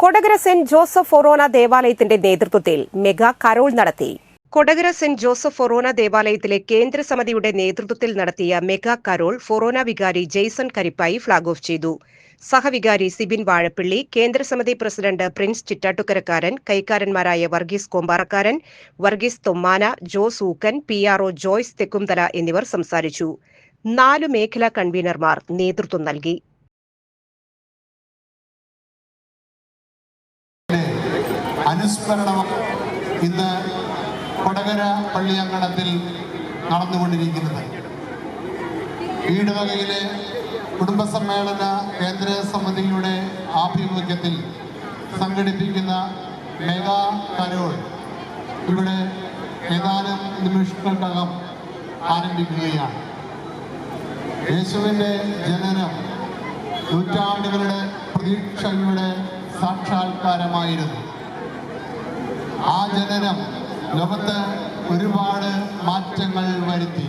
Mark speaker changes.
Speaker 1: Kodakara saint Joseph ഫൊറോന ദേവാലയത്തിന്റെ നേതൃത്വത്തിൽ mega Carol നടത്തി. കൊടകര സെന്റ് ജോസഫ് ഫൊറോന ദേവാലയത്തിലെ കേന്ദ്രസമിതിയുടെ നേതൃത്വത്തിൽ നടത്തിയ മെഗാ കരോൾ ഫൊറോന വികാരി ജെയ്സൺ കരിപ്പായി ഫ്ളാഗ് ഓഫ് ചെയ്തു. സഹവികാരി സിബിൻ വാഴപ്പിള്ളി, കേന്ദ്രസമിതി പ്രസിഡന്റ് പ്രിൻസ് ചിറ്റാട്ടുകരക്കാരൻ, കൈക്കാരന്മാരായ വർഗീസ് കോമ്പാറക്കാരൻ, വർഗീസ് തൊമ്മാന, ജോസ് ഊക്കൻ, PRO ജോയ്സ് തെക്കുംതല എന്നിവർ സംസാരിച്ചു. 4 മേഖലാ കൺവീനർമാർ നേതൃത്വം നൽകി.
Speaker 2: അനുസ്മരണം ഇന്ന് കൊടകര പള്ളിയങ്കണത്തിൽ നടന്നുകൊണ്ടിരിക്കുന്നത്. ഈടുവകയിലെ കുടുംബസമ്മേളന കേന്ദ്ര സമിതിയുടെ ആഭിമുഖ്യത്തിൽ സംഘടിപ്പിക്കുന്ന മെഗാ കരോൾ ഇവിടെ ഏതാനും നിമിഷങ്ങൾക്കകം ആരംഭിക്കുകയാണ്. യേശുവിൻ്റെ ജനനം നൂറ്റാണ്ടുകളുടെ പ്രതീക്ഷയുടെ സാക്ഷാത്കാരമായിരുന്നു. ആ ജനനം ലോകത്ത് ഒരുപാട് മാറ്റങ്ങൾ വരുത്തി.